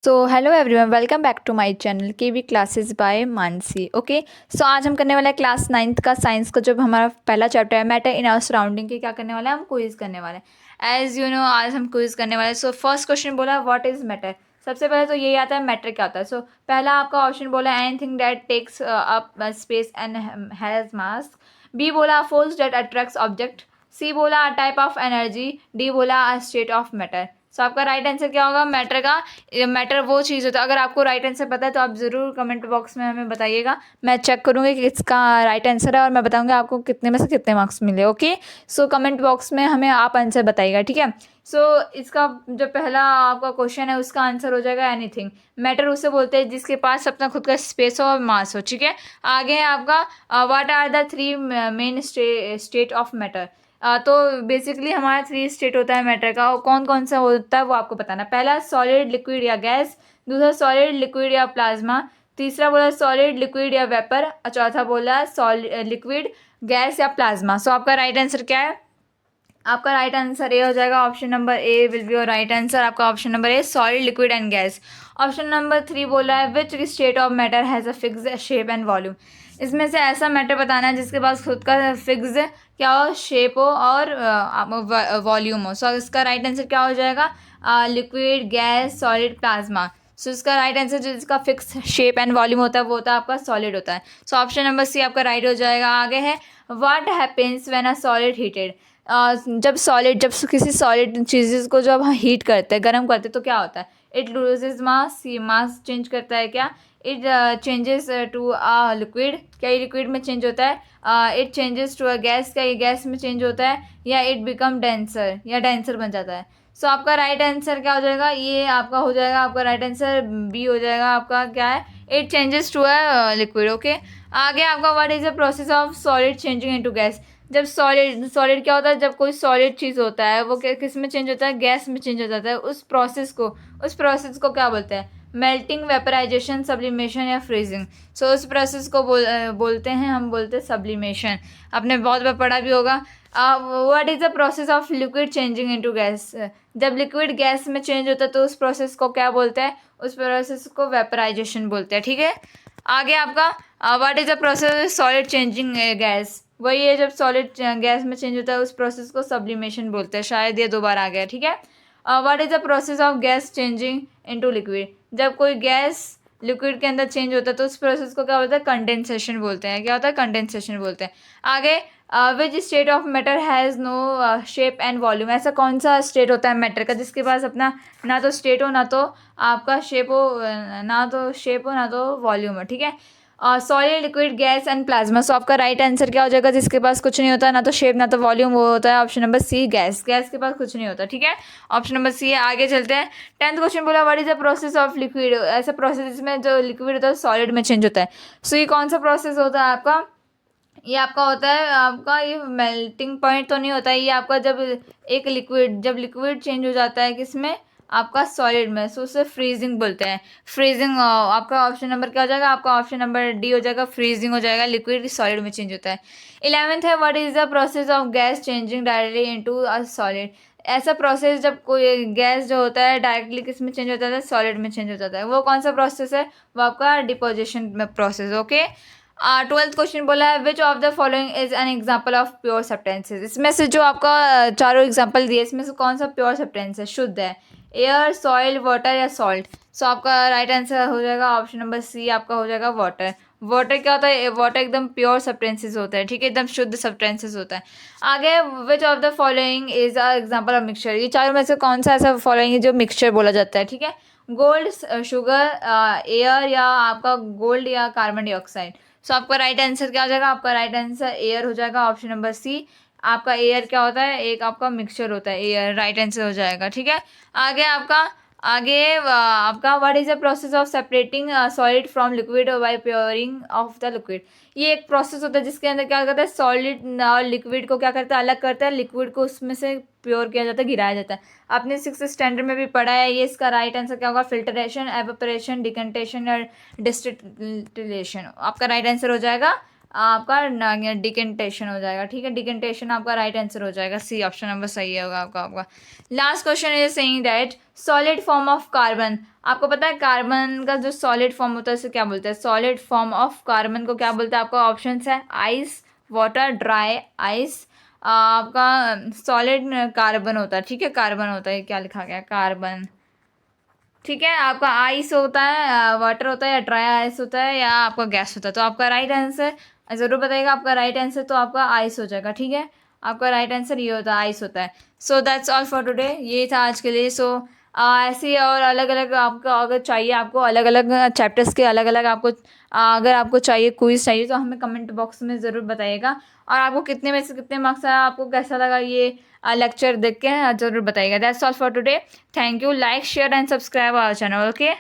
So hello everyone, welcome back to my channel K V classes by Mansi. Okay, so आज हम करने वाला है क्लास 9th का साइंस का, जब हमारा पहला चैप्टर है मैटर इन आवर सराउंडिंग के क्या करने वाला है, हम क्विज करने वाले हैं। एज यू नो आज हम क्विज करने वाले हैं। सो फर्स्ट क्वेश्चन बोला व्हाट इज मैटर। सबसे पहले तो यही आता है मैटर क्या होता है। सो पहला आपका ऑप्शन बोला anything that takes up space and has mass. B बोला force that attracts object. C बोला a type of energy. D बोला a state of matter. So आपका राइट आंसर क्या होगा मैटर का। मैटर वो चीज़ होता है। अगर आपको राइट आंसर पता है तो आप ज़रूर कमेंट बॉक्स में हमें बताइएगा। मैं चेक करूँगी कि इसका राइट आंसर है और मैं बताऊँगी आपको कितने में से कितने मार्क्स मिले। ओके, सो कमेंट बॉक्स में हमें आप आंसर बताइएगा, ठीक है। सो इसका जो पहला आपका क्वेश्चन है उसका आंसर हो जाएगा एनीथिंग। मैटर उसे बोलते हैं जिसके पास अपना खुद का स्पेस हो और मास हो, ठीक है। आगे है आपका what are the three main state of matter. तो बेसिकली हमारा 3 स्टेट होता है मैटर का, और कौन कौन सा होता है वो आपको बताना। पहला सॉलिड, लिक्विड या गैस। दूसरा सॉलिड, लिक्विड या प्लाज्मा। तीसरा बोला सॉलिड, लिक्विड या वेपर। और चौथा बोला सॉलिड, लिक्विड, गैस या प्लाज्मा। सो आपका राइट आंसर क्या है। आपका राइट आंसर ए हो जाएगा। Option number A will be your right answer. आपका option number A solid, liquid and gas. Option number 3 बोला है which state of matter has a fix shape and volume. इसमें से ऐसा मैटर बताना है जिसके पास खुद का फिक्स क्या हो, शेप हो और वॉल्यूम हो। सो इसका राइट आंसर क्या हो जाएगा, लिक्विड, गैस, सॉलिड, प्लाज्मा। सो इसका राइट आंसर जिसका फिक्स शेप एंड वॉल्यूम होता है वो होता है आपका सॉलिड होता है। सो ऑप्शन नंबर सी आपका राइट हो जाएगा। आगे है what happens when a solid heated. जब किसी सॉलिड चीज़ें को जब हम हीट करते हैं, गर्म करते हैं, तो क्या होता है, इट लूजेज मास। ये मास चेंज करता है क्या, it changes to a liquid. क्या ये लिक्विड में चेंज होता है। It changes to a gas. क्या ये गैस में चेंज होता है, या इट बिकम डेंसर, या डेंसर बन जाता है। सो आपका राइट आंसर क्या हो जाएगा, ये आपका हो जाएगा। आपका राइट आंसर बी हो जाएगा। आपका क्या है, it changes to a liquid. Okay, आगे आपका what is the process of solid changing into gas. जब सॉलिड सॉलिड क्या होता है, जब कोई सॉलिड चीज़ होता है वो किस में चेंज होता है, गैस में चेंज हो जाता है। उस प्रोसेस को क्या बोलते हैं, मेल्टिंग, वेपराइजेशन, सब्लिमेशन या फ्रीजिंग। सो उस प्रोसेस को बोलते हैं, हम बोलते हैं सब्लिमेशन। आपने बहुत बार पढ़ा भी होगा। What is the process of liquid changing into gas. जब लिक्विड गैस में चेंज होता है तो उस प्रोसेस को क्या बोलते हैं, उस प्रोसेस को वेपराइजेशन बोलते हैं, ठीक है। आगे आपका what is the process of solid changing gas. वही है, जब सॉलिड गैस में चेंज होता है उस प्रोसेस को सब्लिमेशन बोलते हैं। शायद ये 2 बार आ गया, ठीक है। What is the process of gas changing into liquid. जब कोई गैस लिक्विड के अंदर चेंज होता है तो उस प्रोसेस को क्या बोलते हैं, कंडेंसेशन बोलते हैं। क्या होता है, कंडेंसेशन बोलते हैं। आगे which state of matter has no shape and volume. ऐसा कौन सा स्टेट होता है मैटर का जिसके पास अपना ना तो स्टेट हो, ना तो आपका शेप हो, ना तो वॉल्यूम हो, ठीक है। Solid, liquid, gas and plasma. So आपका राइट आंसर क्या हो जाएगा, जिसके पास कुछ नहीं होता, ना तो शेप ना तो वॉल्यूम, वो होता है option number C, gas. Gas के पास कुछ नहीं होता, ठीक है। ऑप्शन नंबर सी है। आगे चलते हैं। 10th क्वेश्चन बोला what is the process of liquid. ऐसा प्रोसेस जिसमें जो लिक्विड होता है सॉलिड में चेंज होता है। सो ये कौन सा प्रोसेस होता है आपका, ये आपका होता है आपका, ये मेल्टिंग पॉइंट तो नहीं होता है, ये आपका जब लिक्विड चेंज हो जाता है किसमें, आपका सॉलिड में, सो उसे फ्रीजिंग बोलते हैं। फ्रीजिंग आपका ऑप्शन नंबर क्या हो जाएगा, आपका ऑप्शन नंबर डी हो जाएगा, फ्रीजिंग हो जाएगा। लिक्विड सॉलिड में चेंज होता है। 11th है what is the process of gas changing directly into a solid. ऐसा प्रोसेस जब कोई गैस जो होता है डायरेक्टली किस में चेंज होता है, सॉलिड में चेंज हो जाता है। वो कौन सा प्रोसेस है, वो आपका deposition process. Okay, 12th question बोला है which of the following is an example of pure substances. इसमें से जो आपका चारों एग्जाम्पल दिए इसमें से कौन सा प्योर सब्सटेंस है, शुद्ध है, एयर, सॉइल, वाटर या सॉल्ट। सो आपका राइट आंसर हो जाएगा ऑप्शन नंबर सी, आपका हो जाएगा वाटर। वाटर क्या होता है, वाटर एकदम प्योर सब्सटेंसेस होता है, ठीक है, एकदम शुद्ध सब्सटेंसेस होता है। आगे which of the following is a example of mixture. ये चारों में से कौन सा ऐसा फॉलोइंग है जो मिक्सचर बोला जाता है, ठीक है। गोल्ड, शुगर, एयर या आपका गोल्ड या कार्बन डाइऑक्साइड। सो आपका राइट आंसर क्या हो जाएगा, आपका राइट आंसर एयर हो जाएगा, ऑप्शन नंबर सी। आपका एयर क्या होता है, एक आपका मिक्सचर होता है, एयर राइट आंसर हो जाएगा, ठीक है। आपका what is the process of separating solid from liquid by pouring off the liquid. ये एक प्रोसेस होता है जिसके अंदर क्या करता है, सॉलिड और लिक्विड को क्या करता है, अलग करता है, लिक्विड को उसमें से प्योर किया जाता है, गिराया जाता है। आपने 6th स्टैंडर्ड में भी पढ़ा है ये। इसका राइट आंसर क्या होगा, फिल्ट्रेशन, एवेपोरेशन, डिकंटेशन और डिस्टिलेशन। आपका राइट आंसर हो जाएगा आपका डिकेंटेशन हो जाएगा, ठीक है। डिकेंटेशन आपका राइट आंसर हो जाएगा, सी ऑप्शन नंबर सही होगा आपका। Last question is saying that solid form of carbon, आपको पता है कार्बन का जो सॉलिड फॉर्म होता है उसे क्या बोलते हैं? सॉलिड फॉर्म ऑफ कार्बन को क्या बोलते हैं? आपका ऑप्शन है आइस, वाटर, ड्राई आइस। आपका सॉलिड कार्बन होता है, ठीक है, कार्बन होता है, क्या लिखा गया? कार्बन, ठीक है। आपका आइस होता है, वाटर होता है, या ड्राई आइस होता है, या आपका गैस होता है। तो आपका राइट आंसर ज़रूर बताइएगा, आपका राइट आंसर तो आपका आइस हो जाएगा, ठीक है। आपका राइट आंसर ये होता है, आइस होता है। So that's all for today, ये था आज के लिए। सो ऐसे ही और अलग अलग आपका अगर चाहिए, आपको अलग अलग चैप्टर्स के अलग अलग आपको अगर आपको चाहिए, क्विज चाहिए, तो हमें कमेंट बॉक्स में ज़रूर बताइएगा। और आपको कितने में से कितने मार्क्स आया, आपको कैसा लगा ये लेक्चर देख के ज़रूर बताइएगा। That's all for today. Thank you. Like, share and subscribe our channel, okay.